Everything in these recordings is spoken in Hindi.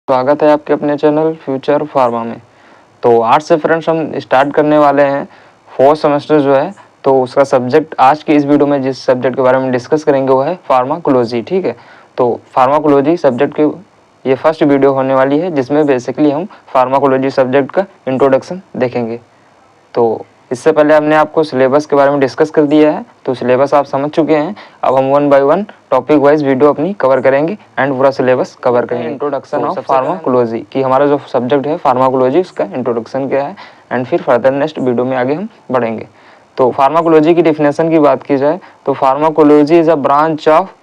स्वागत है आपके अपने चैनल फ्यूचर फार्मा में। तो आज से फ्रेंड्स हम स्टार्ट करने वाले हैं फोर्थ सेमेस्टर जो है। तो उसका सब्जेक्ट आज की इस वीडियो में जिस सब्जेक्ट के बारे में डिस्कस करेंगे वो है फार्माकोलॉजी। ठीक है, तो फार्माकोलॉजी सब्जेक्ट की ये फर्स्ट वीडियो होने वाली है जिसमें बेसिकली हम फार्माकोलॉजी सब्जेक्ट का इंट्रोडक्शन देखेंगे। तो इससे पहले हमने आपको सिलेबस के बारे में डिस्कस कर दिया है, तो सिलेबस आप समझ चुके हैं। अब हम 1 बाय 1 टॉपिक वाइज वीडियो अपनी कवर करेंगे एंड पूरा सिलेबस कवर करेंगे। इंट्रोडक्शन ऑफ फार्माकोलॉजी कि हमारा जो सब्जेक्ट है फार्माकोलॉजी उसका इंट्रोडक्शन क्या है एंड फिर फर्दर नेक्स्ट वीडियो में आगे हम बढ़ेंगे। तो फार्माकोलॉजी की डिफिनेशन की बात की जाए तो pharmacology is a branch of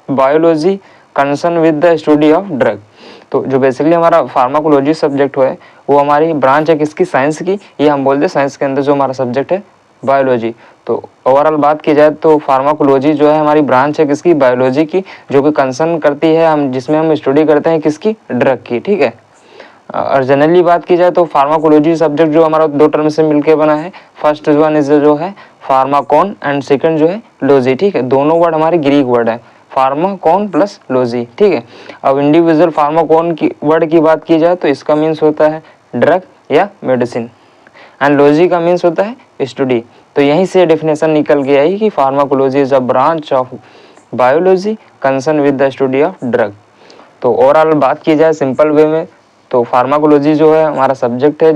biology concern with the study of drug. तो जो बेसिकली हमारा फार्माकोलॉजी सब्जेक्ट है वो हमारी ब्रांच है किसकी, साइंस की। ये हम बोलते हैं साइंस के अंदर जो हमारा सब्जेक्ट है बायोलॉजी। तो ओवरऑल बात की जाए तो फार्माकोलॉजी जो है हमारी ब्रांच है किसकी, बायोलॉजी की, जो कि कंसर्न करती है हम जिसमें हम स्टडी करते हैं किसकी, ड्रग की। ठीक है, और जनरली बात की जाए तो फार्माकोलॉजी सब्जेक्ट जो हमारा दो टर्म से मिलकर बना है। फर्स्ट वन इज जो है फार्माकोन एंड सेकंड जो है लॉजी। ठीक है, दोनों वर्ड हमारे ग्रीक वर्ड है, फार्माकोन प्लस लॉजी। ठीक है, अब इंडिविजुअल फार्माकोन की वर्ड की बात की जाए तो इसका मीन्स होता है ड्रग या मेडिसिन एंड लॉजी का मीन्स होता है स्टडी। तो यहीं से डेफिनेशन निकल गया है कि pharmacology is a branch of biology concern with the study of drug. तो ओवरऑल बात की जाए सिंपल वे में तो फार्माकोलॉजी जो है हमारा सब्जेक्ट है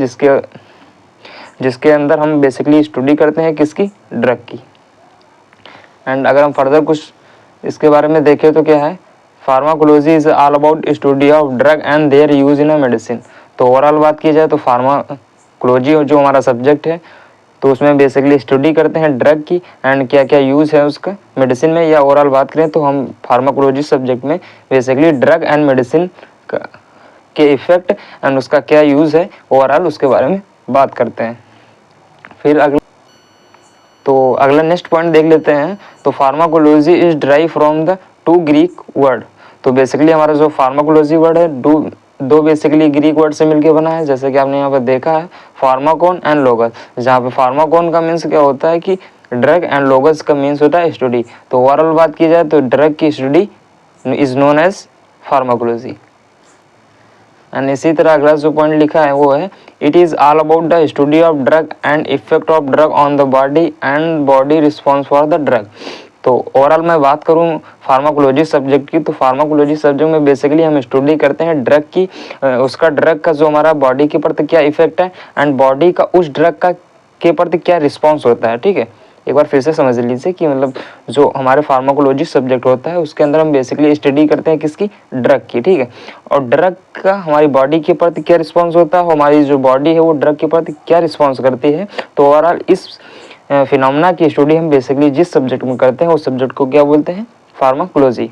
जिसके अंदर हम बेसिकली स्टडी करते हैं किसकी, ड्रग की। एंड अगर हम फर्दर कुछ इसके बारे में देखें तो क्या है, pharmacology is all about study of drug and their use in a medicine. तो ओवरऑल बात की जाए तो फार्माकोलॉजी जो हमारा सब्जेक्ट है तो उसमें बेसिकली स्टडी करते हैं ड्रग की एंड क्या क्या यूज़ है उसका मेडिसिन में। या ओवरऑल बात करें तो हम फार्माकोलॉजी सब्जेक्ट में बेसिकली ड्रग एंड मेडिसिन के इफेक्ट एंड उसका क्या यूज़ है ओवरऑल उसके बारे में बात करते हैं। फिर अगला नेक्स्ट पॉइंट देख लेते हैं। तो pharmacology is drive from the 2 Greek word. तो बेसिकली हमारा जो फार्माकोलॉजी वर्ड है दो बेसिकली ग्रीक वर्ड से मिलके बना है, जैसे कि आपने यहाँ पर देखा है फार्माकोन एंड लोगस, जहाँ पे फार्माकोन का मीन्स क्या होता है कि ड्रग एंड लोगस का मीन्स होता है स्टडी। तो ओवरऑल बात की जाए तो ड्रग की study is known as pharmacology. And इसी तरह अगला जो पॉइंट लिखा है वो है it is all about the study of drug and effect of drug on the body and body response for the drug. तो ओवरऑल मैं बात करूं फार्माकोलॉजी सब्जेक्ट की तो फार्माकोलॉजी सब्जेक्ट में बेसिकली हम स्टडी करते हैं ड्रग की, उसका ड्रग का जो हमारा बॉडी के प्रति क्या इफेक्ट है एंड बॉडी का उस ड्रग का के प्रति क्या रिस्पॉन्स होता है। ठीक है, एक बार फिर से समझ लीजिए कि मतलब जो हमारे फार्माकोलॉजी सब्जेक्ट होता है उसके अंदर हम बेसिकली स्टडी करते हैं किसकी, ड्रग की। ठीक है, और ड्रग का हमारी बॉडी के प्रति क्या रिस्पॉन्स होता है, हमारी जो बॉडी है वो ड्रग के प्रति क्या रिस्पॉन्स करती है। तो ओवरऑल इस फिनोमेना की स्टडी हम बेसिकली जिस सब्जेक्ट में करते हैं उस सब्जेक्ट को क्या बोलते हैं, फार्माकोलॉजी।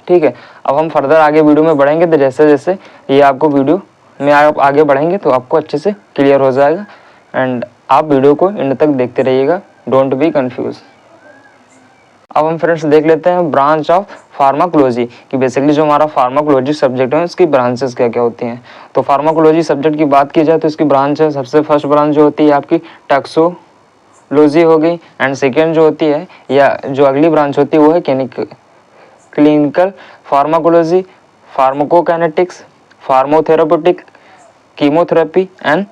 ठीक है, अब हम फर्दर आगे वीडियो में बढ़ेंगे तो जैसे जैसे ये आपको वीडियो में आप आगे बढ़ेंगे तो आपको अच्छे से क्लियर हो जाएगा एंड आप वीडियो को एंड तक देखते रहिएगा, डोंट बी कंफ्यूज। अब हम फ्रेंड्स देख लेते हैं ब्रांच ऑफ फार्माकोलॉजी कि बेसिकली जो हमारा फार्माकोलॉजी सब्जेक्ट है उसकी ब्रांचेस क्या क्या होती हैं। तो फार्माकोलॉजी सब्जेक्ट की बात की जाए तो इसकी ब्रांच है, सबसे फर्स्ट ब्रांच जो होती है आपकी टैक्सोलॉजी हो गई एंड सेकेंड जो होती है या जो अगली ब्रांच होती है वो है clinical pharmacology, pharmacokinetics, pharmacotherapeutic, chemotherapy and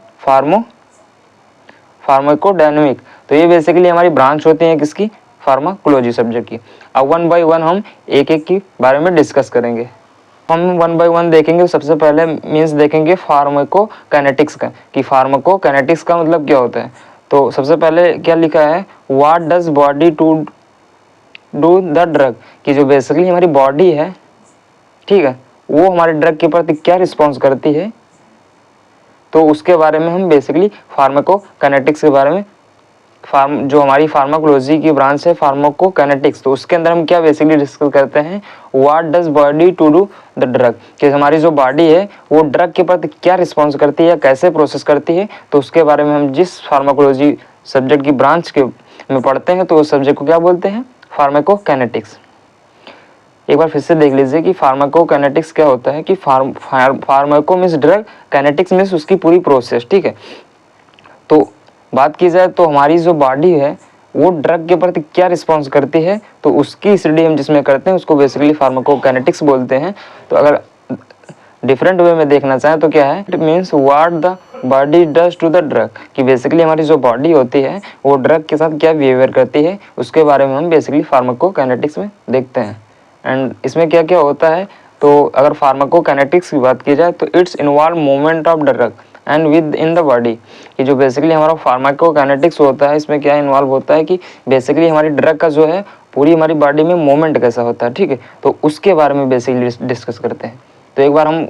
pharmacodynamic. तो ये बेसिकली हमारी ब्रांच होती है किसकी, फार्माकोलॉजी सब्जेक्ट की। अब 1 बाय 1 हम एक एक की बारे में डिस्कस करेंगे। हम 1 बाय 1 देखेंगे। सबसे पहले मीन्स देखेंगे फार्माकोकाइनेटिक्स का कि फार्माकोकाइनेटिक्स का मतलब क्या होता है। तो सबसे पहले क्या लिखा है, what does body to do the drug, कि जो बेसिकली हमारी बॉडी है, ठीक है, वो हमारे ड्रग के प्रति क्या रिस्पॉन्स करती है। तो उसके बारे में हम बेसिकली फार्माकोकाइनेटिक्स के बारे में जो हमारी फार्माकोलॉजी की ब्रांच है फार्माकोकाइनेटिक्स, तो उसके अंदर हम क्या बेसिकली डिस्कस करते हैं, what does body to do the drug, कि हमारी जो बॉडी है वो ड्रग के प्रति क्या रिस्पॉन्स करती है या कैसे प्रोसेस करती है। तो उसके बारे में हम जिस फार्माकोलॉजी सब्जेक्ट की ब्रांच के में पढ़ते हैं तो उस सब्जेक्ट को क्या बोलते हैं, फार्माकोकाइनेटिक्स। एक बार फिर से देख लीजिए कि फार्माकोकाइनेटिक्स क्या होता है कि pharmaco means drug, kinetics means उसकी पूरी प्रोसेस। ठीक है, तो बात की जाए तो हमारी जो बॉडी है वो ड्रग के प्रति क्या रिस्पॉन्स करती है तो उसकी स्टडी हम जिसमें करते हैं उसको बेसिकली फार्माकोकाइनेटिक्स बोलते हैं। तो अगर डिफरेंट वे में देखना चाहें तो क्या है, it means what the body does to the drug, कि बेसिकली हमारी जो बॉडी होती है वो ड्रग के साथ क्या बिहेवियर करती है, उसके बारे में हम बेसिकली फार्माकोकाइनेटिक्स में देखते हैं। एंड इसमें क्या क्या होता है, तो अगर फार्माकोकाइनेटिक्स की बात की जाए तो it's involve movement of drug and with in the body, कि जो बेसिकली हमारा फार्माकोकाइनेटिक्स होता है इसमें क्या इन्वॉल्व होता है कि बेसिकली हमारी ड्रग का जो है पूरी हमारी बॉडी में मूवमेंट कैसा होता है, ठीक है, तो उसके बारे में बेसिकली डिस्कस करते हैं। तो एक बार हम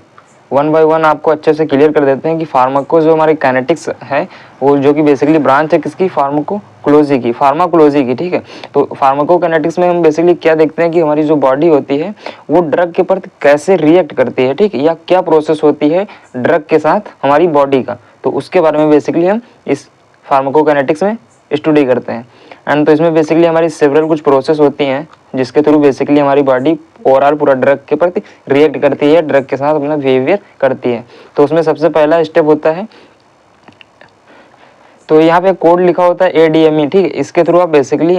वन बाय वन आपको अच्छे से क्लियर कर देते हैं कि फार्माको जो हमारी काइनेटिक्स है वो जो कि बेसिकली ब्रांच है किसकी, फार्माकोलॉजी की, ठीक है। तो फार्माकोकाइनेटिक्स में हम बेसिकली क्या देखते हैं कि हमारी जो बॉडी होती है वो ड्रग के प्रति कैसे रिएक्ट करती है, ठीक है, या क्या प्रोसेस होती है ड्रग के साथ हमारी बॉडी का, तो उसके बारे में बेसिकली हम इस फार्माकोकाइनेटिक्स में स्टडी करते हैं। एंड तो इसमें बेसिकली हमारी सेवरल कुछ प्रोसेस होती हैं जिसके थ्रू बेसिकली हमारी बॉडी ओवरऑल पूरा ड्रग के प्रति रिएक्ट करती है, ड्रग के साथ अपना बिहेवियर करती है। तो उसमें सबसे पहला स्टेप होता है, तो यहाँ पे कोड लिखा होता है ADME, ठीक है। इसके थ्रू आप बेसिकली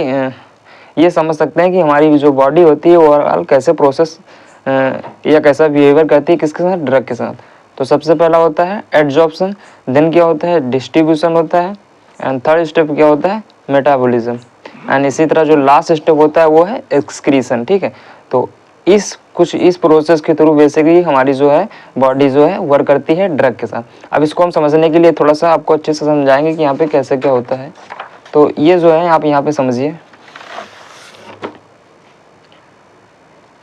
ये समझ सकते हैं कि हमारी जो बॉडी होती है ओवरऑल कैसे प्रोसेस या कैसा बिहेवियर करती है किसके साथ, ड्रग के साथ। तो सबसे पहला होता है एड्जॉर्प्शन, देन क्या होता है डिस्ट्रीब्यूशन होता है, एंड थर्ड स्टेप क्या होता है मेटाबॉलिज्म, एंड इसी तरह जो लास्ट स्टेप होता है वो है एक्सक्रीशन, ठीक है। तो इस प्रोसेस के थ्रू बेसिकली हमारी जो है बॉडी जो है वर्क करती है ड्रग के साथ। अब इसको हम समझने के लिए थोड़ा सा आपको अच्छे से समझाएंगे कि यहाँ पे कैसे क्या होता है। तो ये जो है आप यहाँ पे समझिए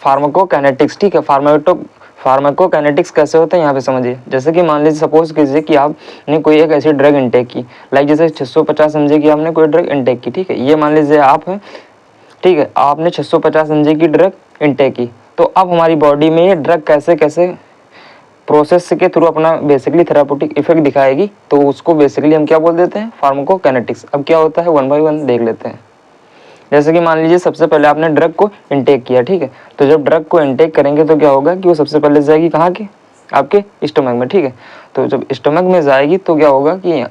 फार्माकोकाइनेटिक्स, ठीक है। फार्माकोकाइनेटिक्स कैसे होता है यहाँ पे समझिए। जैसे कि मान लीजिए सपोज कीजिए कि आपने कोई एक ऐसी ड्रग इनटेक की, लाइक जैसे 650 mg की आपने कोई ड्रग इनटेक की, ठीक है। ये मान लीजिए आप हैं, ठीक है, आपने 650 mg की ड्रग इनटेक की। तो अब हमारी बॉडी में ये ड्रग कैसे कैसे प्रोसेस के थ्रू अपना बेसिकली थेराप्यूटिक इफेक्ट दिखाएगी, तो उसको बेसिकली हम क्या बोल देते हैं, फार्माकोकाइनेटिक्स। अब क्या होता है वन बाय वन देख लेते हैं। जैसे कि मान लीजिए सबसे पहले आपने ड्रग को इनटेक किया, ठीक है। तो जब ड्रग को इनटेक करेंगे तो क्या होगा कि वो सबसे पहले जाएगी कहाँ के, आपके स्टमक में, ठीक है। तो जब स्टमक में जाएगी तो क्या होगा कि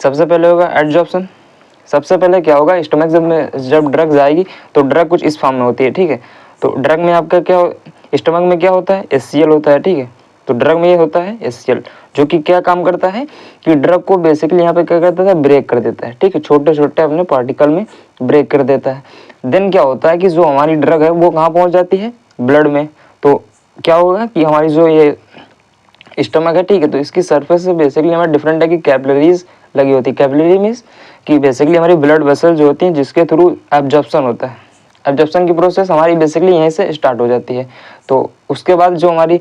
सबसे पहले होगा एब्जॉर्प्शन। सबसे पहले क्या होगा, स्टमक जब ड्रग जाएगी तो ड्रग कुछ इस फॉर्म में होती है, ठीक है। तो ड्रग में आपका क्या, स्टमक में क्या होता है HCl होता है, ठीक है। तो ड्रग में ये होता है HCl, जो कि क्या काम करता है कि ड्रग को बेसिकली यहाँ पे क्या करता है, ब्रेक कर देता है, ठीक है, छोटे छोटे अपने पार्टिकल में ब्रेक कर देता है। देन क्या होता है कि जो हमारी ड्रग है वो कहाँ पहुँच जाती है, ब्लड में। तो क्या होगा कि हमारी जो ये स्टमक है, ठीक है, तो इसकी सरफेस से बेसिकली हमारे डिफरेंट टाइप की कैपिलरीज लगी होती है। कैपिलरी मीन्स कि बेसिकली हमारी ब्लड वेसल जो होती हैं जिसके थ्रू एब्जॉर्प्शन होता है। एब्जॉर्प्शन की प्रोसेस हमारी बेसिकली यहीं से स्टार्ट हो जाती है। तो उसके बाद जो हमारी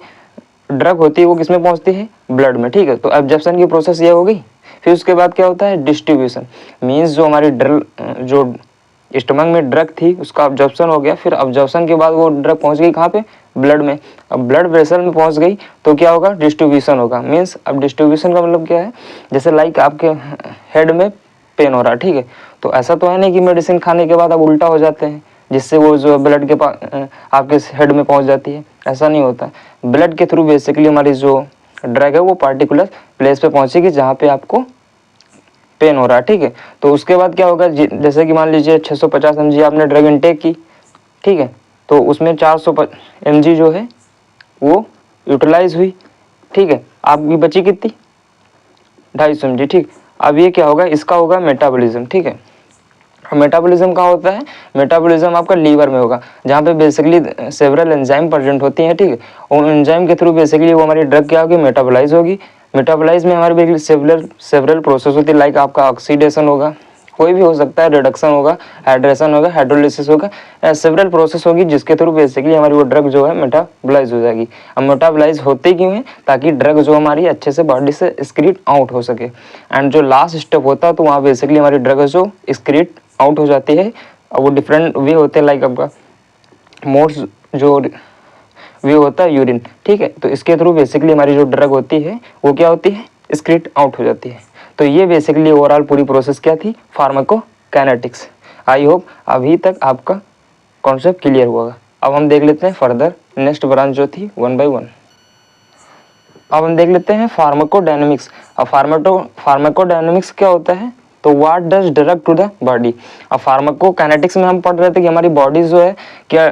ड्रग होती है वो किसमें पहुंचती है, ब्लड में, ठीक है। तो एब्जॉर्प्शन की प्रोसेस ये हो गई। फिर उसके बाद क्या होता है डिस्ट्रीब्यूशन, मीन्स जो हमारी जो स्टमक में ड्रग थी उसका अब्जॉर्प्शन हो गया। फिर अब्जॉर्प्शन के बाद वो ड्रग पहुंच गई कहाँ पे, ब्लड में। अब ब्लड वेसल में पहुंच गई तो क्या होगा, डिस्ट्रीब्यूशन होगा। मीन्स अब डिस्ट्रीब्यूशन का मतलब क्या है, जैसे लाइक आपके हेड में पेन हो रहा है, ठीक है। तो ऐसा तो है नहीं कि मेडिसिन खाने के बाद अब उल्टा हो जाते हैं जिससे वो जो ब्लड के पास आपके हेड में पहुंच जाती है, ऐसा नहीं होता। ब्लड के थ्रू बेसिकली हमारी जो ड्रग है वो पार्टिकुलर प्लेस पे पहुंचेगी जहाँ पे आपको पेन हो रहा है, ठीक है। तो उसके बाद क्या होगा, जैसे कि मान लीजिए 650 mg आपने ड्रग इनटेक की, ठीक है। तो उसमें 400 mg जो है वो यूटिलाइज हुई, ठीक है। आपकी बची कितनी, 250 mg, ठीक। अब ये क्या होगा, इसका होगा मेटाबॉलिज्म, ठीक है। मेटाबॉलिज्म कहाँ होता है, मेटाबॉलिज्म आपका लीवर में होगा जहाँ पे बेसिकली सेवरल एंजाइम प्रेजेंट होती हैं, ठीक है। और एंजाइम के थ्रू बेसिकली वो हमारी ड्रग क्या होगी, मेटाबॉलाइज होगी। मेटाबॉलाइज में हमारी बेसिकली सेवरल प्रोसेस होती है, लाइक आपका ऑक्सीडेशन होगा, कोई भी हो सकता है, रिडक्शन होगा, हाइड्रेशन होगा, हाइड्रोलिसिस होगा, सेवरल प्रोसेस होगी जिसके थ्रू बेसिकली हमारी वो ड्रग जो है मेटाबॉलाइज हो जाएगी। अब मेटाबॉलाइज होती क्यों है, ताकि ड्रग जो हमारी अच्छे से बॉडी से एक्सक्रीट आउट हो सके। एंड जो लास्ट स्टेप होता है तो वहाँ बेसिकली हमारी ड्रग जो एक्सक्रीट आउट हो जाती है। और वो डिफरेंट वे होते हैं, लाइक आपका मोड्स जो वे होता है यूरिन, ठीक है। तो इसके थ्रू बेसिकली हमारी जो ड्रग होती है वो क्या होती है, एक्सक्रीट आउट हो जाती है। तो ये बेसिकली ओवरऑल पूरी प्रोसेस क्या थी, फार्माकोकाइनेटिक्स। आई होप अभी तक आपका कॉन्सेप्ट क्लियर हुआ। अब हम देख लेते हैं फर्दर नेक्स्ट ब्रांच जो थी वन बाय वन। अब हम देख लेते हैं फार्माकोडायनेमिक्स। अब फार्माकोडायनेमिक्स क्या होता है, तो what does drug to the body. अब फार्माकोकाइनेटिक्स में हम पढ़ रहे थे कि हमारी बॉडी जो है क्या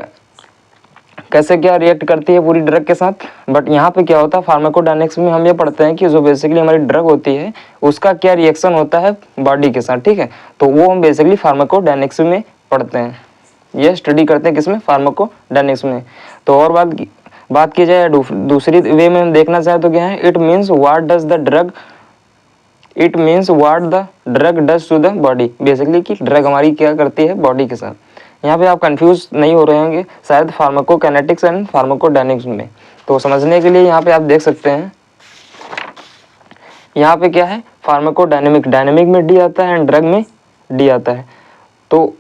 कैसे क्या रिएक्ट करती है पूरी ड्रग के साथ। बट यहाँ पे क्या होता है फार्माकोडायनेमिक्स में हम ये पढ़ते हैं कि जो बेसिकली हमारी ड्रग होती है उसका क्या रिएक्शन होता है बॉडी के साथ, ठीक है। तो वो हम बेसिकली फार्माकोडायनेमिक्स में पढ़ते हैं, ये स्टडी करते हैं किसमें, फार्माकोडायनेमिक्स में। तो और बात की जाए दूसरी वे में हम देखना चाहे तो क्या है, it means what the drug does to the body, basically कि ड्रग हमारी क्या करती है बॉडी के साथ। यहाँ पे आप कंफ्यूज नहीं हो रहे होंगे शायद फार्माकोकाइनेटिक्स एंड फार्माकोडायनेमिक्स में। तो समझने के लिए यहाँ पे आप देख सकते हैं, यहाँ पे क्या है फार्माकोडायनेमिक, डायनेमिक में डी आता है एंड ड्रग में डी आता है। तो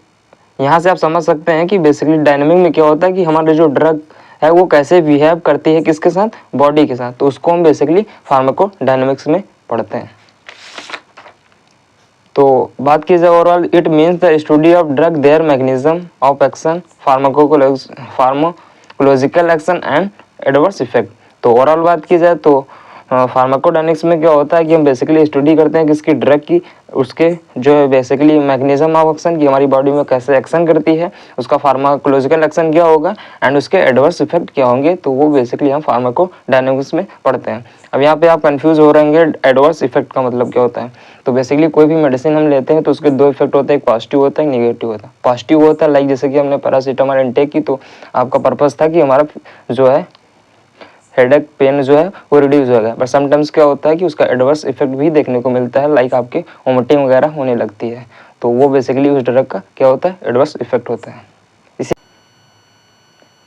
यहाँ से आप समझ सकते हैं कि बेसिकली डायनेमिक में क्या होता है कि हमारे जो ड्रग है वो कैसे बिहेव करती है किसके साथ, बॉडी के साथ। तो उसको हम बेसिकली फार्माकोडायनेमिक्स में पढ़ते हैं। तो बात की जाए overall, it means the study of drug, there mechanism of action, pharmacological action and adverse effect. तो ओवरऑल बात की जाए तो फार्माकोडायनेमिक्स में क्या होता है कि हम बेसिकली स्टडी करते हैं किसकी, ड्रग की, उसके जो है बेसिकली मैकेनिज्म ऑफ एक्शन की हमारी बॉडी में कैसे एक्शन करती है, उसका फार्माकोलॉजिकल एक्शन क्या होगा एंड उसके एडवर्स इफेक्ट क्या होंगे। तो वो बेसिकली हम फार्माकोडायनेमिक्स में पढ़ते हैं। अब यहाँ पे आप कंफ्यूज हो रहे होंगे एडवर्स इफेक्ट का मतलब क्या होता है। तो बेसिकली कोई भी मेडिसिन हम लेते हैं तो उसके दो इफेक्ट होते हैं, एक पॉजिटिव होता है, एक नेगेटिव होता है। पॉजिटिव होता है लाइक जैसे कि हमने पैरासीटामोल इनटेक की तो आपका पर्पस था कि हमारा जो है हेडेक पेन जो है वो रिड्यूस होगा। बट समटाइम्स क्या होता है कि उसका एडवर्स इफेक्ट भी देखने को मिलता है, लाइक आपके वोमिटिंग वगैरह होने लगती है। तो वो बेसिकली उस ड्रग का क्या होता है, एडवर्स इफेक्ट होता है। इसी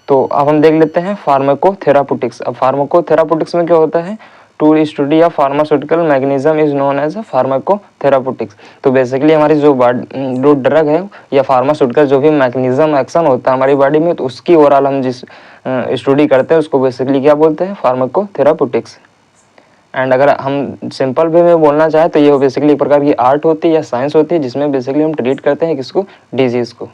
तो अब हम देख लेते हैं फार्माकोथेरापुटिक्स। अब फार्माकोथेरापुटिक्स में क्या होता है, to study of pharmaceutical mechanism is known as pharmacotherapeutics. तो बेसिकली हमारी जो ड्रग है या फार्मास्यूटिकल जो भी मैकेनिज्म एक्शन होता है हमारी बॉडी में, तो उसकी ओवरऑल हम जिस स्टडी करते हैं उसको बेसिकली क्या बोलते हैं, फार्माकोथेरापुटिक्स। एंड अगर हम सिंपल वे में बोलना चाहें तो ये बेसिकली एक प्रकार की आर्ट होती है या साइंस होती है जिसमें बेसिकली हम ट्रीट करते हैं किसको, डिजीज को।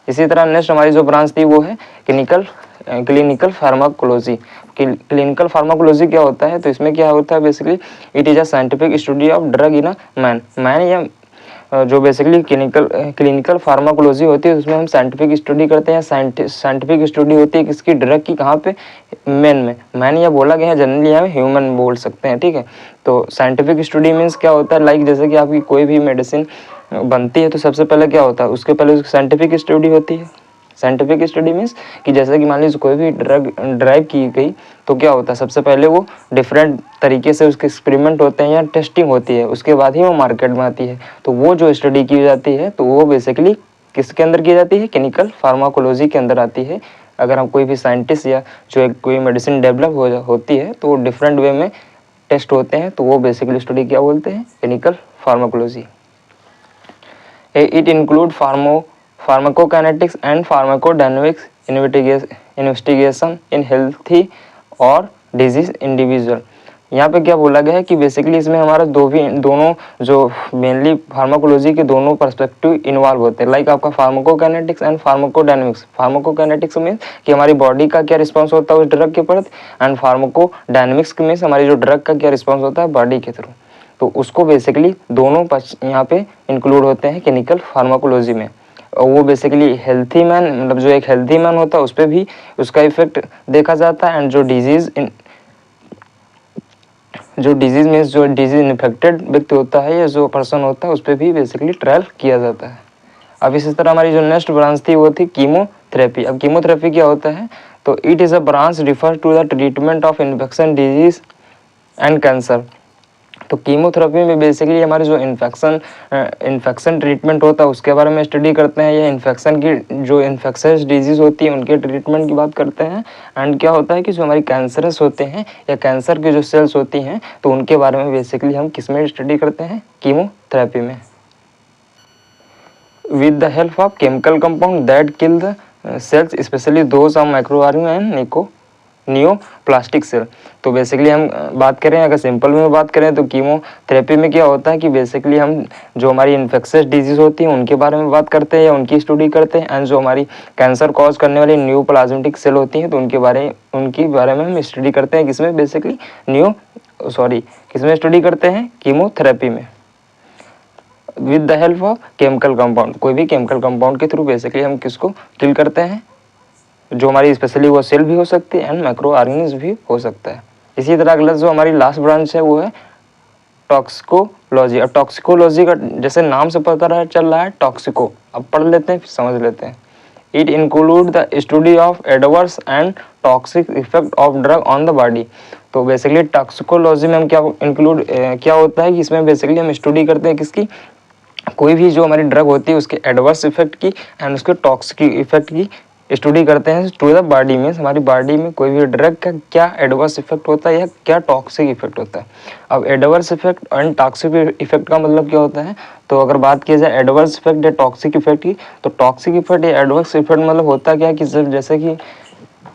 इसी तरह नेक्स्ट हमारी जो ब्रांच थी वो है क्लिनिकल फार्माकोलॉजी। क्लिनिकल फार्माकोलॉजी क्या होता है, तो इसमें क्या होता है basically, it is a scientific study of drug in a man या जो बेसिकली क्लिनिकल फार्माकोलॉजी होती है उसमें हम साइंटिफिक स्टडी करते हैं। साइंटिफिक स्टडी होती है किसकी, ड्रग की, कहाँ पे, मैन या बोला गया है जनरली यहाँ ह्यूमन बोल सकते हैं, ठीक है। तो साइंटिफिक स्टडी मीन्स क्या होता है, लाइक जैसे कि आपकी कोई भी मेडिसिन बनती है तो सबसे पहले क्या होता है, उसके पहले उसकी साइंटिफिक स्टडी होती है। साइंटिफिक स्टडी मीन्स कि जैसे कि मान लीजिए कोई भी ड्रग ड्राइव की गई तो क्या होता है, सबसे पहले वो डिफरेंट तरीके से उसके एक्सपेरिमेंट होते हैं या टेस्टिंग होती है, उसके बाद ही वो मार्केट में आती है। तो वो जो स्टडी की जाती है तो वो बेसिकली किसके अंदर की जाती है, क्लिनिकल फार्माकोलॉजी के अंदर आती है। अगर हम कोई भी साइंटिस्ट या जो कोई मेडिसिन डेवलप होती है तो वो डिफरेंट वे में टेस्ट होते हैं, तो वो बेसिकली स्टडी क्या बोलते हैं, clinical pharmacology. It include pharmacokinetics and pharmacodynamics investigation in healthy और डिजीज इंडिविजुअल। यहाँ पे क्या बोला गया है कि बेसिकली इसमें हमारा दोनों जो मेनली फार्माकोलॉजी के दोनों पर्सपेक्टिव इन्वॉल्व होते हैं, लाइक आपका pharmacokinetics and pharmacodynamics. Pharmacokinetics means कि हमारी बॉडी का क्या रिस्पॉन्स होता है उस ड्रग के प्रति, एंड फार्माकोडायनेमिक्स मीन्स हमारी जो ड्रग का क्या रिस्पॉन्स होता है बॉडी के थ्रू। तो उसको बेसिकली दोनों यहाँ पे इंक्लूड होते हैं क्लिनिकल फार्माकोलॉजी में। और वो बेसिकली हेल्थी मैन, मतलब जो एक हेल्थी मैन होता है उस पर भी उसका इफेक्ट देखा जाता है, एंड जो डिजीज मीन्स जो डिजीज इन्फेक्टेड व्यक्ति होता है या जो पर्सन होता है उस पर भी बेसिकली ट्रायल किया जाता है। अब इसी तरह हमारी जो नेक्स्ट ब्रांच थी वो थी कीमोथेरेपी। अब कीमोथेरेपी क्या होता है, तो it is a branch refer to the treatment of infection disease and cancer. तो कीमोथेरेपी में बेसिकली हमारे जो इन्फेक्शन ट्रीटमेंट होता है उसके बारे में स्टडी करते हैं, या इन्फेक्शन की जो इन्फेक्शस डिजीज होती है उनके ट्रीटमेंट की बात करते हैं। एंड क्या होता है कि जो हमारी कैंसरस होते हैं या कैंसर की जो सेल्स होती हैं तो उनके बारे में बेसिकली हम किस में स्टडी करते हैं, कीमोथेरेपी में। With the help of chemical compound that kill the cells specially those of microRNA and neoplastic cell. तो बेसिकली हम बात करें, अगर सिंपल में बात करें तो कीमोथेरेपी में क्या होता है कि बेसिकली हम जो हमारी इन्फेक्शियस डिजीज होती हैं उनके बारे में बात करते हैं या उनकी स्टडी करते हैं, एंड जो हमारी कैंसर कॉज करने वाली नियोप्लाज्मेटिक सेल होती हैं तो उनके बारे में हम स्टडी करते हैं, किसमें बेसिकली किसमें स्टडी करते हैं, कीमोथेरेपी में। With the help of chemical compound, कोई भी केमिकल कंपाउंड के थ्रू बेसिकली हम किसको किल करते हैं, जो हमारी स्पेशली वो सेल भी हो सकती है एंड माइक्रो ऑर्गेनिज्म भी हो सकता है। इसी तरह अगला जो हमारी लास्ट ब्रांच है वो है टॉक्सिकोलॉजी। अब टॉक्सिकोलॉजी का जैसे नाम से पता रहा चल रहा है टॉक्सिको, अब पढ़ लेते हैं फिर समझ लेते हैं। It include the study of adverse and toxic effect of drug on the body. तो बेसिकली टॉक्सिकोलॉजी में हम क्या इंक्लूड क्या होता है कि इसमें बेसिकली हम स्टडी करते हैं किसकी, कोई भी जो हमारी ड्रग होती है उसके एडवर्स इफेक्ट की एंड उसके टॉक्सिक इफेक्ट की स्टडी करते हैं टू द बॉडी में। हमारी बॉडी में कोई भी ड्रग का क्या एडवर्स इफेक्ट होता है या क्या टॉक्सिक इफेक्ट होता है। अब adverse effect and toxic effect का मतलब क्या होता है, तो अगर बात की जाए एडवर्स इफेक्ट या टॉक्सिक इफेक्ट की, तो टॉक्सिक इफेक्ट या एडवर्स इफेक्ट मतलब होता क्या है कि जैसे कि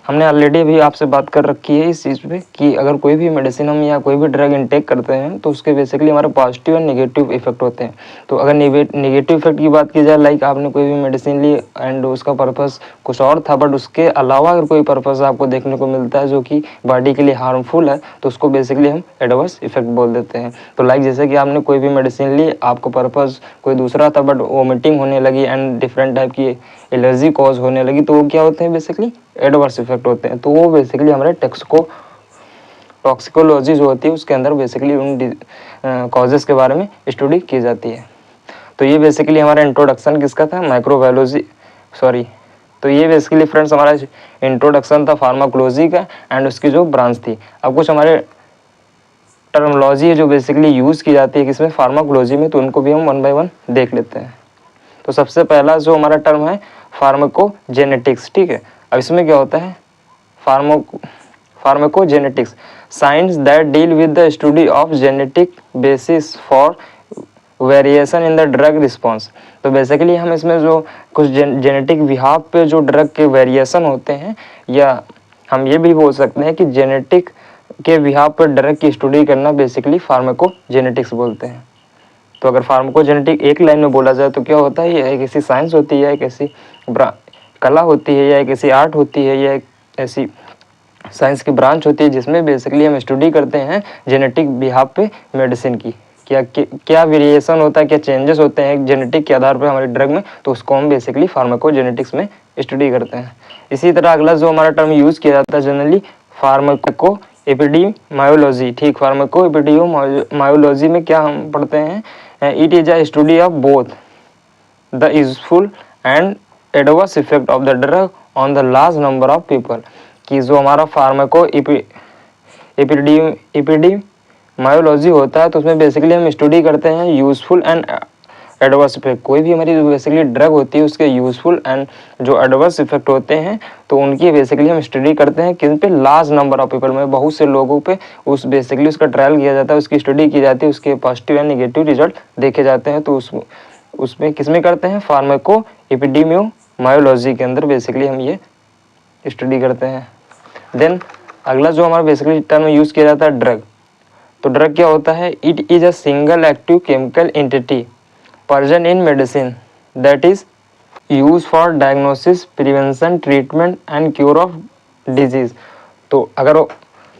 हमने ऑलरेडी भी आपसे बात कर रखी है इस चीज़ पे कि अगर कोई भी मेडिसिन हम या कोई भी ड्रग इनटेक करते हैं तो उसके बेसिकली हमारे पॉजिटिव और नेगेटिव इफेक्ट होते हैं। तो अगर नेगेटिव इफेक्ट की बात की जाए, लाइक आपने कोई भी मेडिसिन ली एंड उसका पर्पस कुछ और था, बट उसके अलावा अगर कोई पर्पस आपको देखने को मिलता है जो कि बॉडी के लिए हार्मफुल है, तो उसको बेसिकली हम एडवर्स इफेक्ट बोल देते हैं। तो लाइक जैसे कि आपने कोई भी मेडिसिन ली, आपको पर्पस कोई दूसरा था बट वोमिटिंग होने लगी एंड डिफरेंट टाइप की एलर्जी कॉज होने लगी, तो वो क्या होते हैं बेसिकली एडवर्स इफेक्ट होते हैं। तो वो बेसिकली हमारे टॉक्सिकोलॉजी जो होती है उसके अंदर बेसिकली उन कॉजेस के बारे में स्टडी की जाती है। तो ये बेसिकली हमारा इंट्रोडक्शन किसका था, माइक्रोबायोलॉजी सॉरी। तो ये बेसिकली फ्रेंड्स हमारा इंट्रोडक्शन था फार्माकोलॉजी का एंड उसकी जो ब्रांच थी। अब कुछ हमारे टर्मोलॉजी है जो बेसिकली यूज़ की जाती है किसमें, फार्माकोलॉजी में, तो उनको भी हम वन बाय वन देख लेते हैं। तो सबसे पहला जो हमारा टर्म है फार्माकोजेनेटिक्स, ठीक है। अब इसमें क्या होता है, pharmacogenetics science that deal with the study of genetic basis for variation in the drug response. तो बेसिकली हम इसमें जो कुछ जेनेटिक बिहाव पे जो ड्रग के वेरिएशन होते हैं, या हम ये भी बोल सकते हैं कि जेनेटिक के बिहाव पर ड्रग की स्टडी करना बेसिकली फार्माकोजेनेटिक्स बोलते हैं। तो अगर फार्माकोजेनेटिक एक लाइन में बोला जाए तो क्या होता है, ये एक ऐसी साइंस होती है, एक ऐसी कला होती है, या एक ऐसी आर्ट होती है, या एक ऐसी साइंस की ब्रांच होती है जिसमें बेसिकली हम स्टडी करते हैं जेनेटिक बिहाव पे मेडिसिन की क्या वेरिएशन होता है, क्या चेंजेस होते हैं जेनेटिक के आधार पर हमारे ड्रग में, तो उसको हम बेसिकली फार्माकोजेनेटिक्स में स्टडी करते हैं। इसी तरह अगला जो हमारा टर्म यूज़ किया जाता है जनरली फार्माको एपिडेमियोलॉजी, ठीक। फार्माको एपिडेमियोलॉजी में क्या हम पढ़ते हैं, it is a study of both the useful and adverse effect of the drug on the large number of people. कि जो हमारा फार्माको एपिडेमियोलॉजी होता है तो उसमें बेसिकली हम स्टडी करते हैं यूजफुल एंड एडवर्स इफेक्ट। कोई भी हमारी जो बेसिकली ड्रग होती है उसके यूजफुल एंड जो एडवर्स इफेक्ट होते हैं तो उनकी बेसिकली हम स्टडी करते हैं किन पे, लार्ज नंबर ऑफ पीपल में, बहुत से लोगों पे उस बेसिकली उसका ट्रायल किया जाता है, उसकी स्टडी की जाती है, उसके पॉजिटिव एंड नेगेटिव रिजल्ट देखे जाते हैं। तो उसमें किसमें करते हैं, फार्माको एपिडेमियोलॉजी के अंदर बेसिकली हम ये स्टडी करते हैं। देन अगला जो हमारा बेसिकली टर्म यूज़ किया जाता है ड्रग। तो ड्रग क्या होता है, it is a single active chemical entity present in medicine that is used for diagnosis, prevention, treatment and cure of disease। तो अगर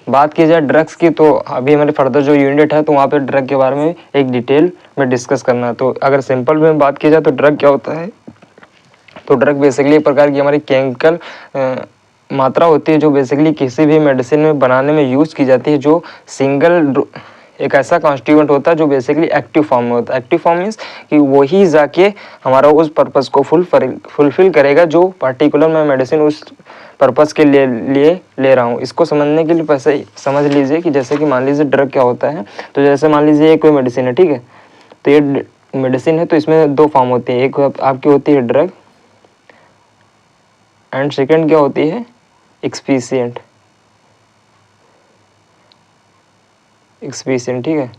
बात की जाए ड्रग्स की तो अभी हमारे फर्दर जो यूनिट है तो वहाँ पे ड्रग के बारे में एक डिटेल में डिस्कस करना है। तो अगर सिंपल में बात की जाए तो ड्रग क्या होता है, तो ड्रग बेसिकली एक प्रकार की हमारी केमिकल मात्रा होती है जो बेसिकली किसी भी मेडिसिन में बनाने में यूज़ की जाती है, जो सिंगल एक ऐसा कॉन्स्टिट्यूएंट होता है जो बेसिकली एक्टिव फॉर्म में होता है। एक्टिव फॉर्म मीन्स कि वही जाके हमारा उस पर्पस को फुलफिल करेगा जो पार्टिकुलर मैं मेडिसिन उस पर्पस के लिए ले रहा हूँ। इसको समझने के लिए वैसे समझ लीजिए कि जैसे कि मान लीजिए ड्रग क्या होता है, तो जैसे मान लीजिए ये कोई मेडिसिन है, ठीक है। तो ये मेडिसिन है तो इसमें दो फॉर्म होती है, एक आपकी होती है ड्रग एंड सेकेंड क्या होती है, एक्सपीशियंट, ठीक है।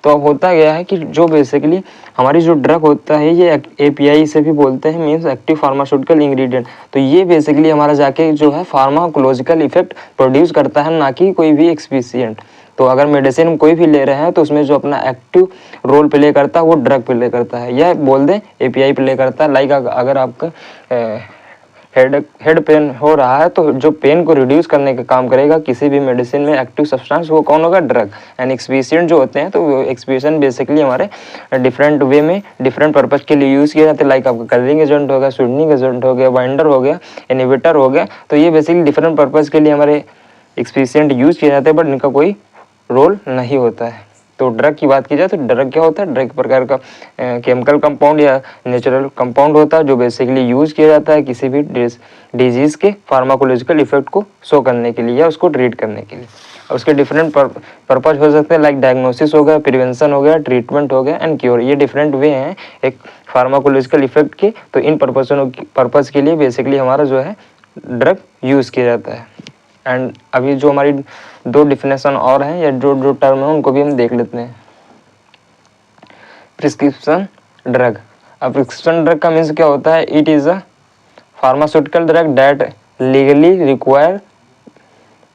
तो अब होता गया है कि जो बेसिकली हमारी जो ड्रग होता है ये एपीआई से भी बोलते हैं, मीन्स एक्टिव फार्मास्यूटिकल इंग्रेडिएंट। तो ये बेसिकली हमारा जाके जो है फार्माकोलॉजिकल इफेक्ट प्रोड्यूस करता है, ना कि कोई भी एक्सपीशियंट। तो अगर मेडिसिन हम कोई भी ले रहे हैं तो उसमें जो अपना एक्टिव रोल प्ले करता है वो ड्रग प्ले करता है, या बोल दें एपीआई प्ले करता है। लाइक अगर आपका हेड पेन हो रहा है तो जो पेन को रिड्यूस करने का काम करेगा किसी भी मेडिसिन में एक्टिव सब्सटेंस, वो कौन होगा? ड्रग। एंड एक्सपीशिएंट जो होते हैं तो वो एक्सपीशिएंट बेसिकली हमारे डिफरेंट वे में डिफरेंट पर्पज के लिए यूज़ किए जाते हैं। लाइक आपका कलरिंग एजेंट हो गया, स्वीटनिंग एजेंट हो गया, बाइंडर हो गया, इनहिबिटर हो गया। तो ये बेसिकली डिफरेंट पर्पज के लिए हमारे एक्सपीशिएंट यूज़ किए जाते हैं, बट इनका कोई रोल नहीं होता है। तो ड्रग की बात की जाए तो ड्रग क्या होता है? ड्रग एक प्रकार का केमिकल कंपाउंड या नेचुरल कंपाउंड होता है जो बेसिकली यूज़ किया जाता है किसी भी डिजीज़ के फार्माकोलॉजिकल इफेक्ट को शो करने के लिए या उसको ट्रीट करने के लिए। और उसके डिफरेंट पर्पज हो सकते हैं, लाइक डायग्नोसिस हो गया, प्रिवेंशन हो गया, ट्रीटमेंट हो गया एंड क्योर। ये डिफरेंट वे हैं एक फार्माकोलॉजिकल इफेक्ट के। तो इन पर्पज़ के लिए बेसिकली हमारा जो है ड्रग यूज़ किया जाता है। एंड अभी जो हमारी दो डिफिनेशन और हैं या जो टर्म है उनको भी हम देख लेते हैं। Prescription drug. अब प्रिस्क्रिप्शन ड्रग का मीन्स क्या होता है? It is a pharmaceutical drug that legally require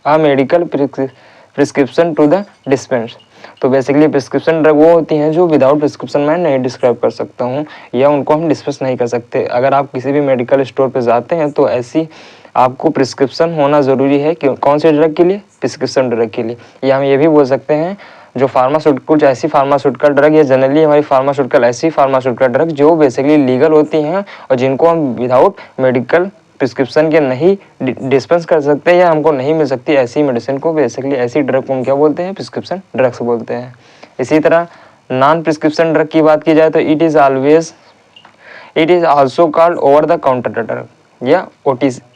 a medical prescription to the dispense. तो बेसिकली प्रिस्क्रिप्शन ड्रग वो होती हैं जो विदाउट प्रिस्क्रिप्शन मैं नहीं डिस्क्राइब कर सकता हूँ या उनको हम डिस्कस नहीं कर सकते। अगर आप किसी भी मेडिकल स्टोर पर जाते हैं तो ऐसी आपको प्रिस्क्रिप्शन होना ज़रूरी है कि कौन से ड्रग के लिए? प्रिस्क्रिप्शन ड्रग के लिए। या हम ये भी बोल सकते हैं जो कुछ ऐसी फार्मास्यूटिकल ड्रग या जनरली हमारी ऐसी फार्मास्यूटिकल ड्रग जो बेसिकली लीगल होती हैं और जिनको हम विदाउट मेडिकल प्रिस्क्रिप्शन के नहीं डिस्पेंस कर सकते या हमको नहीं मिल सकती ऐसी मेडिसिन को बेसिकली ऐसी ड्रग को हम क्या बोलते हैं? प्रिस्क्रिप्शन ड्रग्स बोलते हैं। इसी तरह नॉन प्रिस्क्रिप्शन ड्रग की बात की जाए तो it is also called over the counter drug या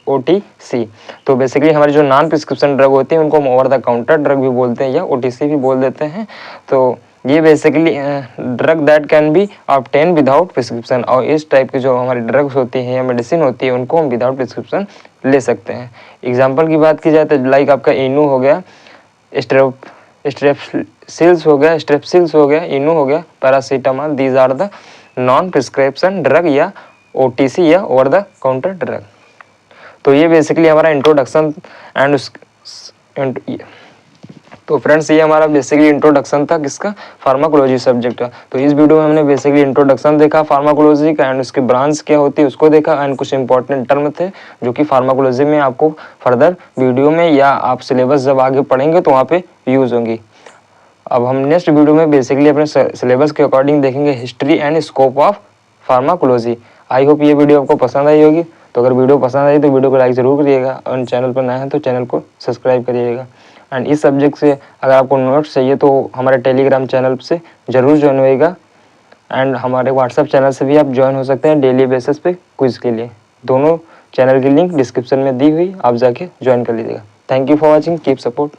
OTC। तो बेसिकली हमारी जो नॉन प्रिस्क्रिप्शन ड्रग होती है उनको हम ओवर द काउंटर ड्रग भी बोलते हैं या OTC भी बोल देते हैं। तो ये basically drug that can be obtain without prescription. और इस टाइप की जो हमारी ड्रग्स होती हैं या मेडिसिन होती है उनको हम विदाउट प्रिस्क्रिप्शन ले सकते हैं। एग्जांपल की बात की जाए तो लाइक आपका इनू हो गया, स्ट्रेप्सिल्स हो गया, इनू हो गया, paracetamol. These are the non prescription drug या OTC या ओवर द काउंटर ड्रग। तो ये बेसिकली हमारा इंट्रोडक्शन तो फ्रेंड्स ये हमारा बेसिकली इंट्रोडक्शन था किसका? फार्माकोलॉजी सब्जेक्ट का। तो इस वीडियो में हमने बेसिकली इंट्रोडक्शन देखा फार्माकोलॉजी का एंड उसकी ब्रांच क्या होती है उसको देखा एंड कुछ इंपॉर्टेंट टर्म थे जो कि फार्माकोलॉजी में आपको फर्दर वीडियो में या आप सिलेबस जब आगे पढ़ेंगे तो वहाँ पे यूज़ होंगी। अब हम नेक्स्ट वीडियो में बेसिकली अपने सिलेबस के अकॉर्डिंग देखेंगे history and scope of pharmacology. I hope ये वीडियो आपको पसंद आई होगी। तो अगर वीडियो पसंद आई तो वीडियो को लाइक ज़रूर करिएगा और चैनल पर नए हैं तो चैनल को सब्सक्राइब करिएगा। एंड इस सब्जेक्ट से अगर आपको नोट्स चाहिए तो हमारे टेलीग्राम चैनल से ज़रूर ज्वाइन होइएगा एंड हमारे व्हाट्सएप चैनल से भी आप ज्वाइन हो सकते हैं डेली बेसिस पे क्विज़ के लिए। दोनों चैनल की लिंक डिस्क्रिप्शन में दी हुई, आप जाके ज्वाइन कर लीजिएगा। Thank you for watching, keep support.